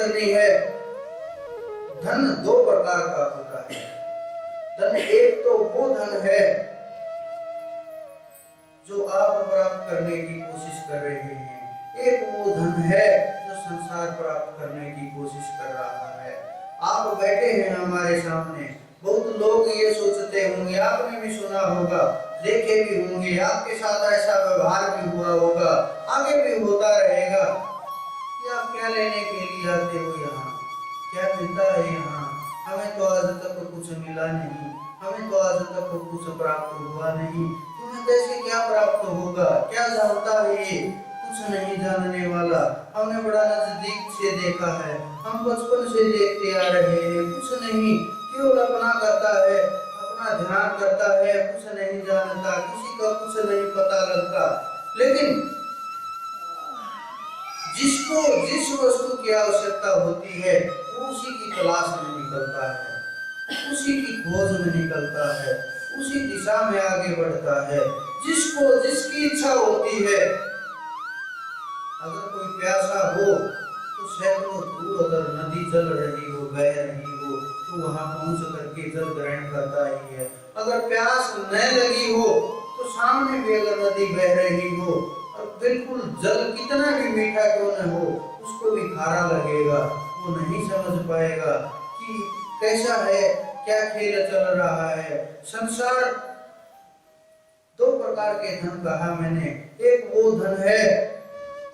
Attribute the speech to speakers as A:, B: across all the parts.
A: करनी है। धन दो प्रकार का होता है। धन एक तो वो धन है जो आप प्राप्त करने की कोशिश कर रहे हैं, एक वो धन है जो संसार प्राप्त करने की कोशिश कर रहा है। आप बैठे हैं हमारे सामने, बहुत लोग ये सोचते होंगे, आपने भी सुना होगा, देखे भी होंगे, आपके साथ ऐसा व्यवहार भी हुआ होगा, आगे भी होता रहेगा कि आप क्या लेने के लिए आते हो यहाँ, क्या मिलता है यहाँ, हमें तो आज तक कुछ मिला नहीं, हमें तो आज तक कुछ प्राप्त हुआ नहीं, तुम्हें कैसे क्या प्राप्त होगा, क्या जानता है ये, कुछ नहीं जानने वाला, हमने बड़ा नजदीक से देखा है, हम बचपन से देखते आ रहे हैं, कुछ नहीं, केवल अपना करता है, अपना ध्यान करता है, कुछ नहीं जानता, किसी का कुछ नहीं पता लगता। लेकिन जिसको जिस वस्तु की आवश्यकता होती है वो उसी की तलाश में निकलता है, उसी की खोज में निकलता है, उसी दिशा में आगे बढ़ता है। जिसको जिसकी इच्छा होती है, अगर कोई प्यासा हो तो सैकड़ों दूर अगर नदी चल रही हो, बह रही हो, तो वहां पहुंच करके जल ग्रहण करता ही है। अगर प्यास न लगी हो तो सामने भी अगर नदी बह रही हो और बिल्कुल जल कितना भी मीठा क्यों न हो, उसको भी खारा लगेगा, वो नहीं समझ पाएगा कि कैसा है, क्या खेल चल रहा है। संसार दो प्रकार के धन कहा मैंने, एक वो धन है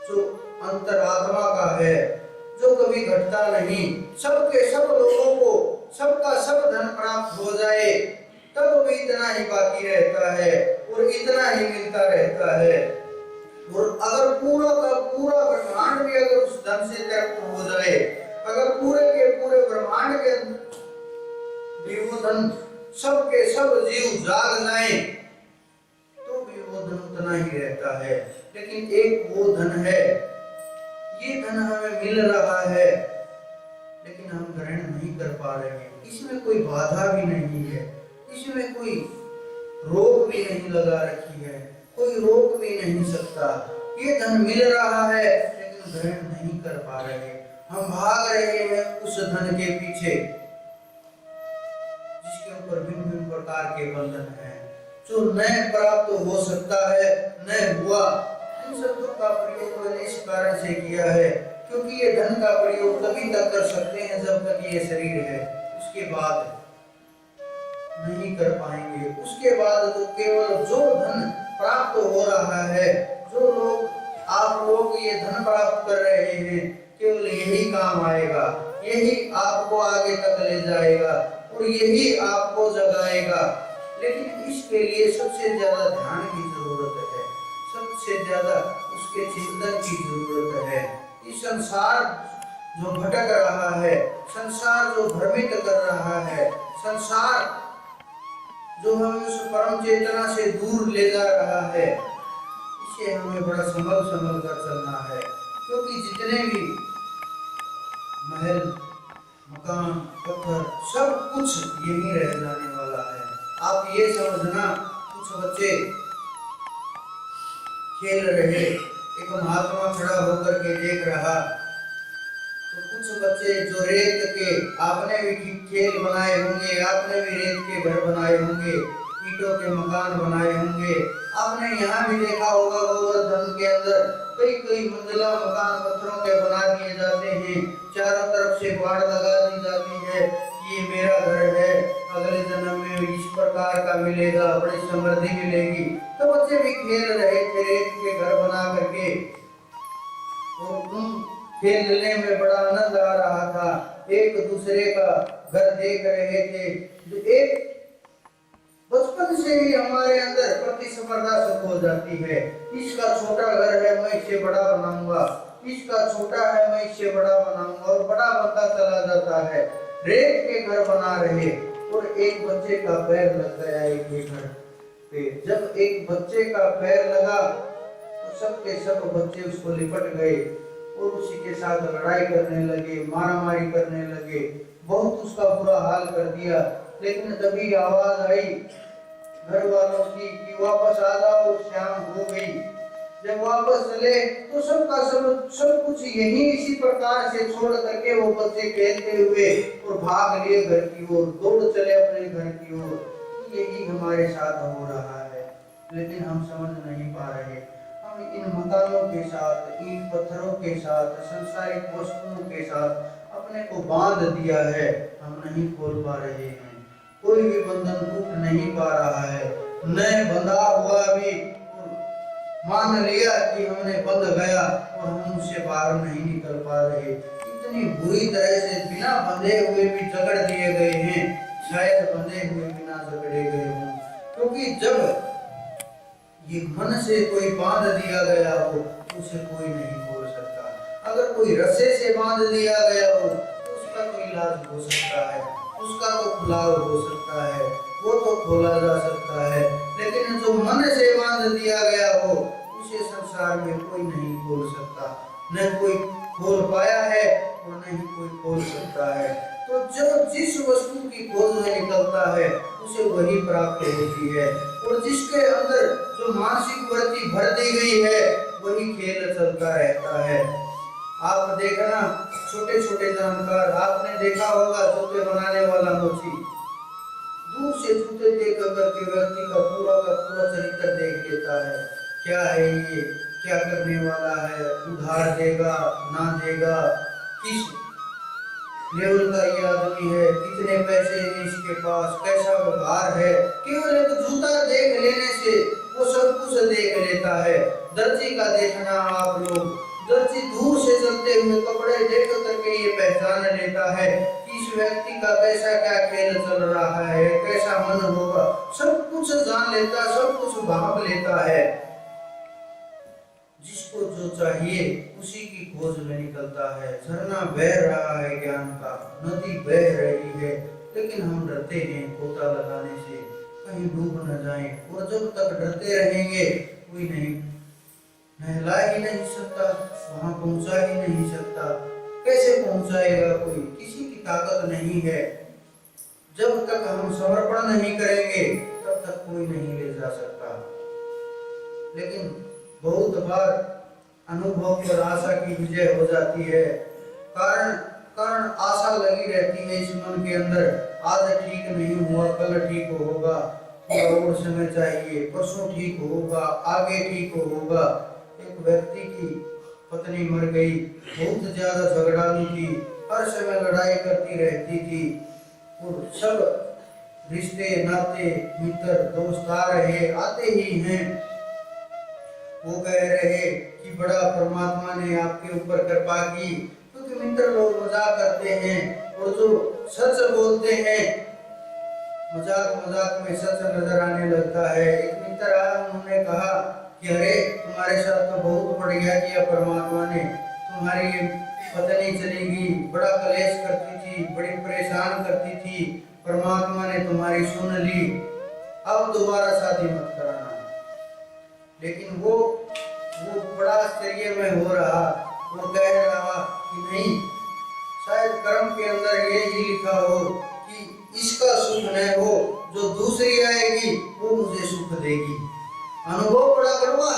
A: जो अंतरात्मा का है, जो कभी घटता नहीं, सबके सब लोगों को सबका सब धन प्राप्त हो जाए तब भी इतना ही बाकी रहता है और इतना ही मिलता रहता है। और अगर पूरा का पूरा ब्रह्मांड भी अगर उस धन से तृप्त हो जाए, अगर पूरे के पूरे ब्रह्मांड के भी वो धन सबके सब जीव जाग जाए तो भी वो धन उतना ही रहता है। लेकिन एक वो धन है, ये धन हमें मिल रहा है लेकिन हम ग्रहण नहीं कर पा रहे हैं, इसमें कोई बाधा भी नहीं है, इसमें कोई रोक भी नहीं लगा रखी है, कोई रोक भी नहीं सकता। ये धन मिल रहा है लेकिन ग्रहण नहीं कर पा रहे, हम भाग रहे हैं उस धन के पीछे जिसके ऊपर भिन्न भिन्न प्रकार के बंधन हैं, जो न प्राप्त हो सकता है न हुआ। इन शब्दों का प्रयोग मैंने इस कारण से किया है क्योंकि ये धन का प्रयोग तभी तक कर सकते हैं जब तक ये शरीर है, उसके बाद नहीं कर पाएंगे। उसके बाद तो केवल जो धन प्राप्त हो रहा है, जो लोग आप लोग ये धन प्राप्त कर रहे हैं, केवल यही काम आएगा, यही आपको आगे तक ले जाएगा और यही आपको जगाएगा। लेकिन इसके लिए सबसे ज्यादा ध्यान की जरूरत है, सबसे ज्यादा उसके चिंतन की जरूरत है। इस संसार जो भटक रहा है, संसार जो भ्रमित कर रहा है, संसार जो हमें उस परम चेतना से दूर ले जा रहा है, इसे हमें बड़ा संभल संभल कर चलना है। क्योंकि जितने भी महल, मकान, पत्थर, सब कुछ यहीं रह जाने वाला है। आप ये समझना, कुछ बच्चे खेल रहे, एक महात्मा खड़ा होकर के देख रहा, तो कुछ बच्चे जो रेत के, आपने भी खेल बनाए होंगे, आपने भी रेत के घर बनाए होंगे, ईंटों के मकान बनाए होंगे, आपने यहाँ भी देखा होगा गोवर्धन के अंदर कई कई मंजिला मकान पत्थरों के बना दिए जाते हैं, चारों तरफ से बाड़ लगा दी जाती है, ये मेरा घर है, अगले जन्म में इस प्रकार का मिलेगा, बड़ी समृद्धि मिलेगी। तो बच्चे भी खेल रहे थे रेत के घर बना करके, और खेलने में बड़ा आनंद आ रहा था, एक दूसरे का घर देख रहे थे। एक बचपन से ही हमारे अंदर प्रतिस्पर्धा सब हो जाती है, इसका छोटा घर है मैं इससे बड़ा बनाऊंगा, इसका छोटा है मैं इससे बड़ा बनाऊंगा, और बड़ा बनता चला जाता है। रेत के घर बना रहे और एक बच्चे का पैर लग गया एक घर पे। जब एक बच्चे का पैर लगा तो सबके सब बच्चे उसको लिपट गए और उसी के साथ लड़ाई करने लगे, मारामारी करने लगे, बहुत उसका बुरा हाल कर दिया। लेकिन तभी आवाज आई घर वालों की कि वापस आ जाओ, शाम हो गई। जब वापस चले तो सब कुछ यही इसी प्रकार से छोड़ करके वो बच्चे खेलते हुए और भाग लिए घर की ओर, दौड़ चले अपने घर की ओर। यही हमारे साथ हो रहा है, लेकिन हम समझ नहीं पा रहे। हम इन मकानों के साथ, इन पत्थरों के साथ, संसारिक वस्तुओं के साथ अपने को बांध दिया है, हम नहीं खोल पा रहे हैं। कोई भी बंधन टूट नहीं पा रहा है, न बंधा हुआ भी मान लिया कि हमने बंध गया और हम उससे बाहर नहीं निकल पा रहे। इतनी बुरी तरह से बिना बंधे हुए भी जकड़ दिए गए हैं, शायद बंधे हुए बिना जकड़े गए हों। क्योंकि जब ये मन से कोई बांध दिया गया हो तो उसे कोई नहीं खोल सकता। अगर कोई रस्से से बांध दिया गया हो तो उसका कोई इलाज हो सकता है, उसका तो खुलाव हो सकता है, वो तो खोला जा सकता है। लेकिन जो मन से बांध दिया गया हो उसे संसार में कोई नहीं खोल सकता, न कोई खोल पाया है और न ही कोई खोल सकता है। तो जो जिस वस्तु की खोज में निकलता है उसे वही प्राप्त होती है, और जिसके अंदर जो मानसिक वृत्ति भर दी गई है वही खेल चलता रहता है। आप देखना, छोटे छोटे जानकार, आपने देखा होगा जूते बनाने वाला मोची दूर से जूते देख करके व्यक्ति का पूरा चरित्र देख लेता है। क्या है ये, क्या करने वाला है, उधार देगा ना देगा, किस लेवल का ये आदमी है, कितने पैसे हैं इसके पास, कैसा व्यवहार है। केवल एक जूता देख लेने से वो सब कुछ देख लेता है। दर्जी का देखना आप लोग, दर्जी दूर से चलते हुए कपड़े देख करके ये पहचान लेता है कि इस व्यक्ति का कैसा क्या खेल चल रहा है, कैसा मन होगा, सब कुछ जान लेता, सब कुछ भाप लेता है। जिसको जो चाहिए उसी की खोज में निकलता है। झरना बह रहा है ज्ञान का, नदी बह रही है, लेकिन हम डरते हैं गोता लगाने से, कहीं डूब न जाएं। और जब तक डरते रहेंगे कोई नहीं नहला ही नहीं सकता, वहां पहुंचा ही नहीं सकता। कैसे पहुंचाएगा कोई, किसी की ताकत नहीं है। जब तक हम समर्पण नहीं करेंगे तब तक कोई नहीं ले जा सकता। लेकिन बहुत बार अनुभव पर आशा की विजय हो जाती है। कारण आशा लगी रहती है इस मन के अंदर, आज ठीक नहीं हुआ कल ठीक होगा, और समय चाहिए, परसों ठीक होगा, आगे ठीक होगा। एक व्यक्ति की पत्नी मर गई, बहुत ज्यादा झगड़ालू थी, हर समय लड़ाई करती रहती थी, और सब रिश्ते नाते मित्र दोस्त आ रहे आते ही हैं। वो कह रहे कि बड़ा परमात्मा ने आपके ऊपर कृपा की, क्योंकि मित्र लोग मजाक करते हैं और जो सच बोलते हैं मजाक में सच नजर आने लगता है। एक मित्र आया, उन्होंने कहा कि अरे तुम्हारे साथ तो बहुत बढ़िया किया परमात्मा ने, तुम्हारी पत्नी चली गई, बड़ा कलेश करती थी, बड़ी परेशान करती थी, परमात्मा ने तुम्हारी सुन ली, अब दोबारा शादी मत कराना। लेकिन वो बड़ा आश्चर्य में हो रहा, वो कह रहा कि नहीं, शायद कर्म के अंदर ये ही लिखा हो कि इसका सुख न हो, जो दूसरी आएगी वो मुझे सुख देगी। अनुभव बड़ा कड़वा